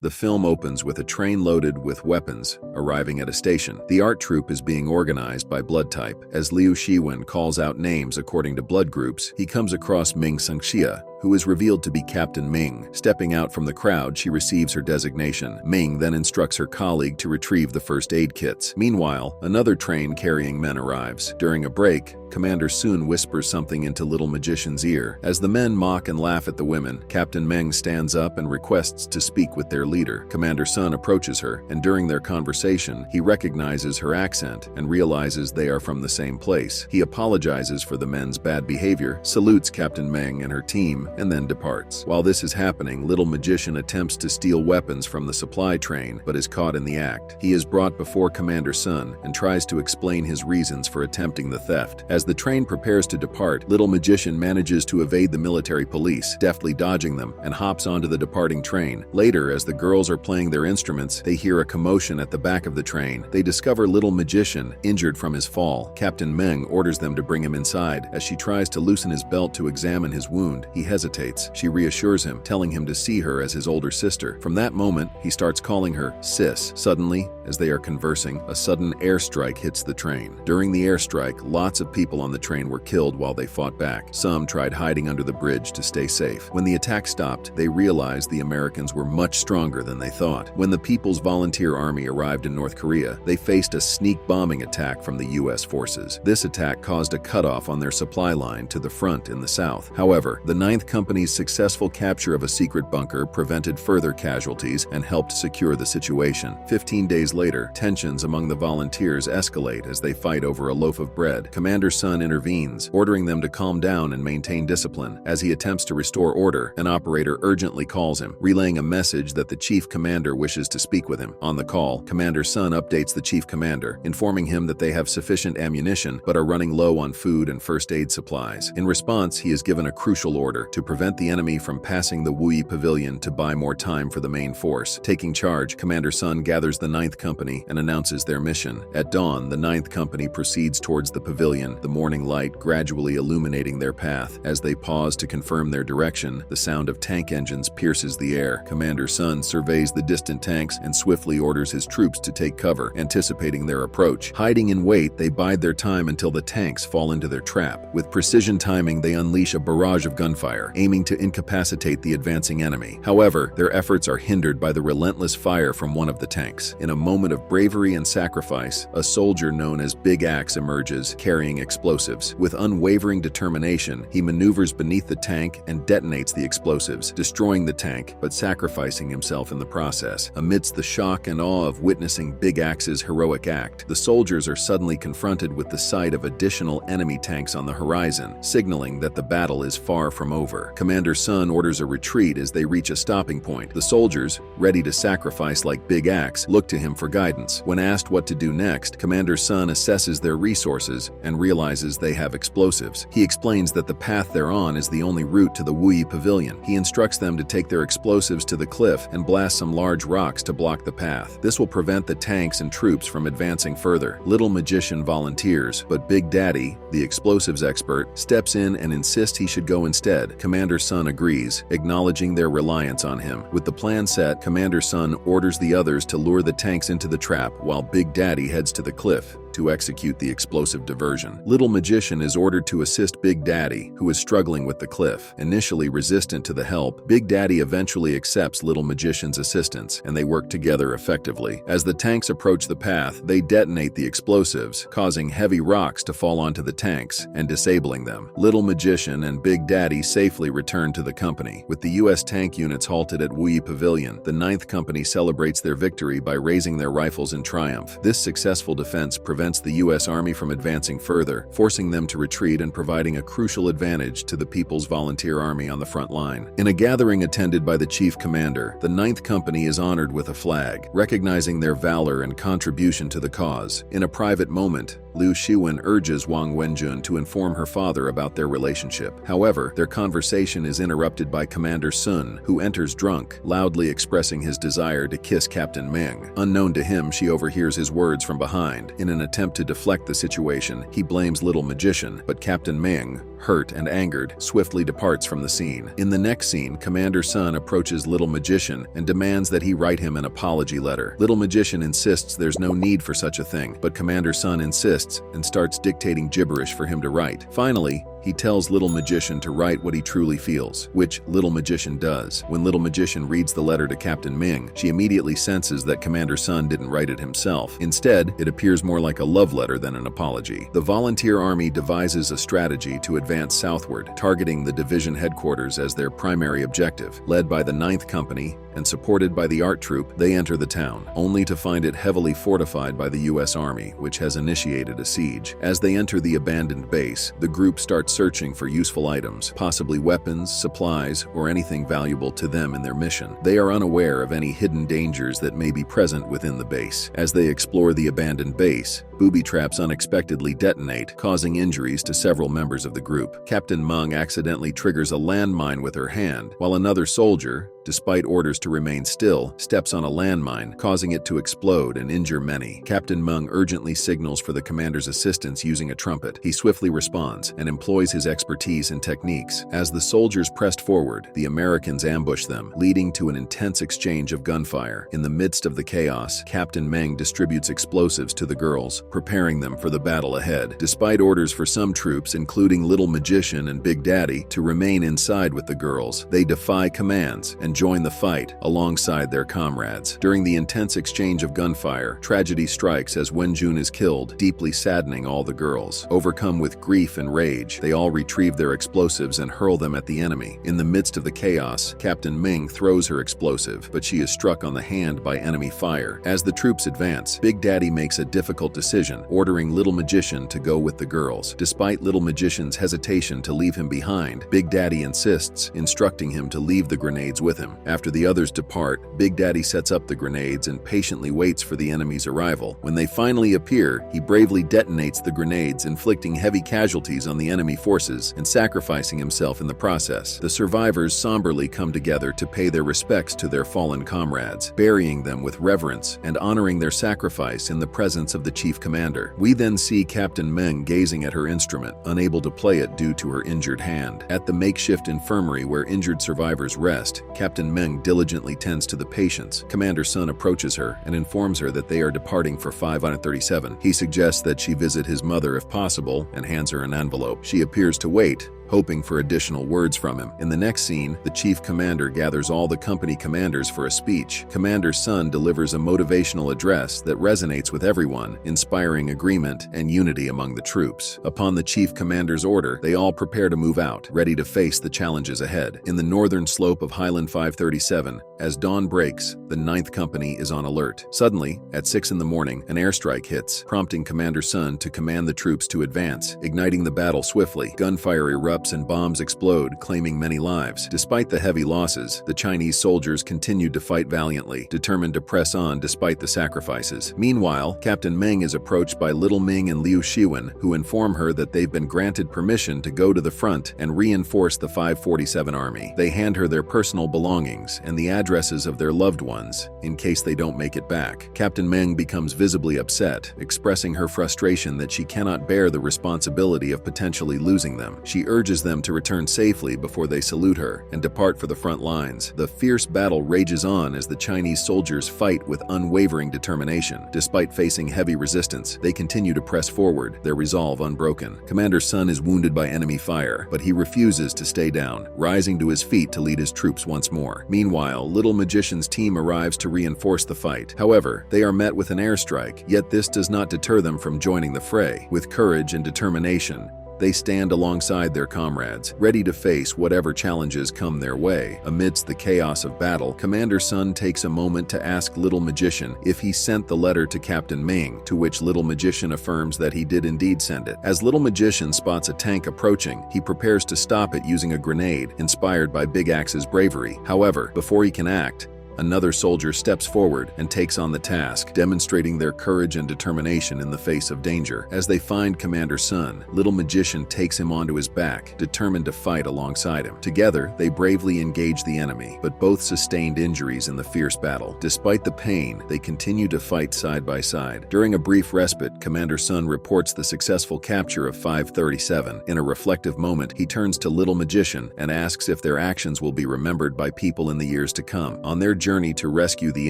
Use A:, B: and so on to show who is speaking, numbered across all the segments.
A: The film opens with a train loaded with weapons arriving at a station. The art troupe is being organized by blood type. As Liu Shiwen calls out names according to blood groups, he comes across Ming Sengxia, who is revealed to be Captain Ming. Stepping out from the crowd, she receives her designation. Ming then instructs her colleague to retrieve the first aid kits. Meanwhile, another train carrying men arrives. During a break, Commander Sun whispers something into Little Magician's ear. As the men mock and laugh at the women, Captain Meng stands up and requests to speak with their leader. Commander Sun approaches her, and during their conversation, he recognizes her accent and realizes they are from the same place. He apologizes for the men's bad behavior, salutes Captain Meng and her team, and then departs. While this is happening, Little Magician attempts to steal weapons from the supply train, but is caught in the act. He is brought before Commander Sun and tries to explain his reasons for attempting the theft. As the train prepares to depart, Little Magician manages to evade the military police, deftly dodging them, and hops onto the departing train. Later, as the girls are playing their instruments, they hear a commotion at the back of the train. They discover Little Magician, injured from his fall. Captain Meng orders them to bring him inside. As she tries to loosen his belt to examine his wound, he hesitates. She reassures him, telling him to see her as his older sister. From that moment, he starts calling her Sis. Suddenly, as they are conversing, a sudden airstrike hits the train. During the airstrike, lots of people on the train were killed while they fought back. Some tried hiding under the bridge to stay safe. When the attack stopped, they realized the Americans were much stronger than they thought. When the People's Volunteer Army arrived in North Korea, they faced a sneak bombing attack from the U.S. forces. This attack caused a cutoff on their supply line to the front in the south. However, the 9th Company's successful capture of a secret bunker prevented further casualties and helped secure the situation. 15 days later, tensions among the volunteers escalate as they fight over a loaf of bread. Commander Sun intervenes, ordering them to calm down and maintain discipline. As he attempts to restore order, an operator urgently calls him, relaying a message that the chief commander wishes to speak with him. On the call, Commander Sun updates the chief commander, informing him that they have sufficient ammunition but are running low on food and first aid supplies. In response, he is given a crucial order to prevent the enemy from passing the Wuyi Pavilion to buy more time for the main force. Taking charge, Commander Sun gathers the 9th Company and announces their mission. At dawn, the 9th Company proceeds towards the pavilion, the morning light gradually illuminating their path. As they pause to confirm their direction, the sound of tank engines pierces the air. Commander Sun surveys the distant tanks and swiftly orders his troops to take cover, anticipating their approach. Hiding in wait, they bide their time until the tanks fall into their trap. With precision timing, they unleash a barrage of gunfire, aiming to incapacitate the advancing enemy. However, their efforts are hindered by the relentless fire from one of the tanks. In a moment of bravery and sacrifice, a soldier known as Big Axe emerges, carrying explosives. With unwavering determination, he maneuvers beneath the tank and detonates the explosives, destroying the tank, but sacrificing himself in the process. Amidst the shock and awe of witnessing Big Axe's heroic act, the soldiers are suddenly confronted with the sight of additional enemy tanks on the horizon, signaling that the battle is far from over. Commander Sun orders a retreat as they reach a stopping point. The soldiers, ready to sacrifice like Big Axe, look to him for guidance. When asked what to do next, Commander Sun assesses their resources and realizes they have explosives. He explains that the path they're on is the only route to the Wuyi Pavilion. He instructs them to take their explosives to the cliff and blast some large rocks to block the path. This will prevent the tanks and troops from advancing further. Little Magician volunteers, but Big Daddy, the explosives expert, steps in and insists he should go instead. Commander Sun agrees, acknowledging their reliance on him. With the plan set, Commander Sun orders the others to lure the tanks into the trap while Big Daddy heads to the cliff to execute the explosive diversion. Little Magician is ordered to assist Big Daddy, who is struggling with the cliff. Initially resistant to the help, Big Daddy eventually accepts Little Magician's assistance, and they work together effectively. As the tanks approach the path, they detonate the explosives, causing heavy rocks to fall onto the tanks and disabling them. Little Magician and Big Daddy safely return to the company. With the U.S. tank units halted at Wuyi Pavilion, the 9th Company celebrates their victory by raising their rifles in triumph. This successful defense prevents the U.S. Army from advancing further, forcing them to retreat and providing a crucial advantage to the People's Volunteer Army on the front line. In a gathering attended by the chief commander, the 9th Company is honored with a flag, recognizing their valor and contribution to the cause. In a private moment, Liu Shiwen urges Wang Wenjun to inform her father about their relationship. However, their conversation is interrupted by Commander Sun, who enters drunk, loudly expressing his desire to kiss Captain Ming. Unknown to him, she overhears his words from behind. In an attempt to deflect the situation, he blames Little Magician, but Captain Ming, hurt and angered, swiftly departs from the scene. In the next scene, Commander Sun approaches Little Magician and demands that he write him an apology letter. Little Magician insists there's no need for such a thing, but Commander Sun insists and starts dictating gibberish for him to write. Finally, he tells Little Magician to write what he truly feels, which Little Magician does. When Little Magician reads the letter to Captain Ming, she immediately senses that Commander Sun didn't write it himself. Instead, it appears more like a love letter than an apology. The volunteer army devises a strategy to advance southward, targeting the division headquarters as their primary objective. Led by the 9th Company and supported by the art troop, they enter the town, only to find it heavily fortified by the U.S. Army, which has initiated a siege. As they enter the abandoned base, the group starts searching for useful items, possibly weapons, supplies, or anything valuable to them in their mission. They are unaware of any hidden dangers that may be present within the base. As they explore the abandoned base, booby traps unexpectedly detonate, causing injuries to several members of the group. Captain Meng accidentally triggers a landmine with her hand, while another soldier, despite orders to remain still, steps on a landmine, causing it to explode and injure many. Captain Meng urgently signals for the commander's assistance using a trumpet. He swiftly responds and employs his expertise and techniques. As the soldiers pressed forward, the Americans ambushed them, leading to an intense exchange of gunfire. In the midst of the chaos, Captain Meng distributes explosives to the girls, preparing them for the battle ahead. Despite orders for some troops, including Little Magician and Big Daddy, to remain inside with the girls, they defy commands and join the fight alongside their comrades. During the intense exchange of gunfire, tragedy strikes as Wenjun is killed, deeply saddening all the girls. Overcome with grief and rage, they all retrieve their explosives and hurl them at the enemy. In the midst of the chaos, Captain Ming throws her explosive, but she is struck on the hand by enemy fire. As the troops advance, Big Daddy makes a difficult decision, ordering Little Magician to go with the girls. Despite Little Magician's hesitation to leave him behind, Big Daddy insists, instructing him to leave the grenades with him. After the others depart, Big Daddy sets up the grenades and patiently waits for the enemy's arrival. When they finally appear, he bravely detonates the grenades, inflicting heavy casualties on the enemy forces and sacrificing himself in the process. The survivors somberly come together to pay their respects to their fallen comrades, burying them with reverence and honoring their sacrifice in the presence of the chief commander. We then see Captain Meng gazing at her instrument, unable to play it due to her injured hand. At the makeshift infirmary where injured survivors rest, Captain Meng diligently tends to the patients. Commander Sun approaches her and informs her that they are departing for 537. He suggests that she visit his mother if possible and hands her an envelope. She appears to wait, hoping for additional words from him. In the next scene, the chief commander gathers all the company commanders for a speech. Commander Sun delivers a motivational address that resonates with everyone, inspiring agreement and unity among the troops. Upon the chief commander's order, they all prepare to move out, ready to face the challenges ahead. In the northern slope of Highland 537, as dawn breaks, the 9th Company is on alert. Suddenly, at 6 in the morning, an airstrike hits, prompting Commander Sun to command the troops to advance, igniting the battle swiftly. Gunfire erupts and bombs explode, claiming many lives. Despite the heavy losses, the Chinese soldiers continued to fight valiantly, determined to press on despite the sacrifices. Meanwhile, Captain Meng is approached by Little Ming and Liu Shiwen, who inform her that they've been granted permission to go to the front and reinforce the 547 army. They hand her their personal belongings and the addresses of their loved ones, in case they don't make it back. Captain Meng becomes visibly upset, expressing her frustration that she cannot bear the responsibility of potentially losing them. She urges them to return safely before they salute her and depart for the front lines. The fierce battle rages on as the Chinese soldiers fight with unwavering determination. Despite facing heavy resistance, they continue to press forward, their resolve unbroken. Commander Sun is wounded by enemy fire, but he refuses to stay down, rising to his feet to lead his troops once more. Meanwhile, Little Magician's team arrives to reinforce the fight. However, they are met with an airstrike, yet this does not deter them from joining the fray. With courage and determination, they stand alongside their comrades, ready to face whatever challenges come their way. Amidst the chaos of battle, Commander Sun takes a moment to ask Little Magician if he sent the letter to Captain Ming, to which Little Magician affirms that he did indeed send it. As Little Magician spots a tank approaching, he prepares to stop it using a grenade, inspired by Big Axe's bravery. However, before he can act, another soldier steps forward and takes on the task, demonstrating their courage and determination in the face of danger. As they find Commander Sun, Little Magician takes him onto his back, determined to fight alongside him. Together, they bravely engage the enemy, but both sustained injuries in the fierce battle. Despite the pain, they continue to fight side by side. During a brief respite, Commander Sun reports the successful capture of 537. In a reflective moment, he turns to Little Magician and asks if their actions will be remembered by people in the years to come. On their journey to rescue the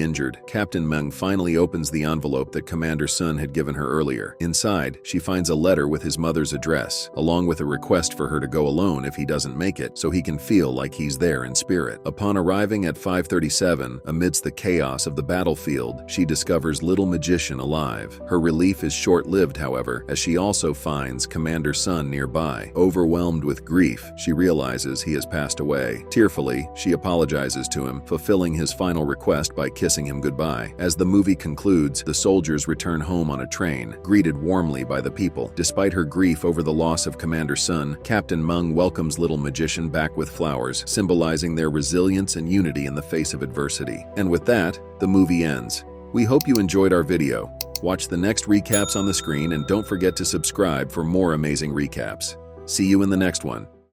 A: injured, Captain Meng finally opens the envelope that Commander Sun had given her earlier. Inside, she finds a letter with his mother's address, along with a request for her to go alone if he doesn't make it, so he can feel like he's there in spirit. Upon arriving at 537, amidst the chaos of the battlefield, she discovers Little Magician alive. Her relief is short-lived, however, as she also finds Commander Sun nearby. Overwhelmed with grief, she realizes he has passed away. Tearfully, she apologizes to him, fulfilling his final request by kissing him goodbye. As the movie concludes, the soldiers return home on a train, greeted warmly by the people. Despite her grief over the loss of Commander Sun, Captain Meng welcomes Little Magician back with flowers, symbolizing their resilience and unity in the face of adversity. And with that, the movie ends. We hope you enjoyed our video. Watch the next recaps on the screen and don't forget to subscribe for more amazing recaps. See you in the next one.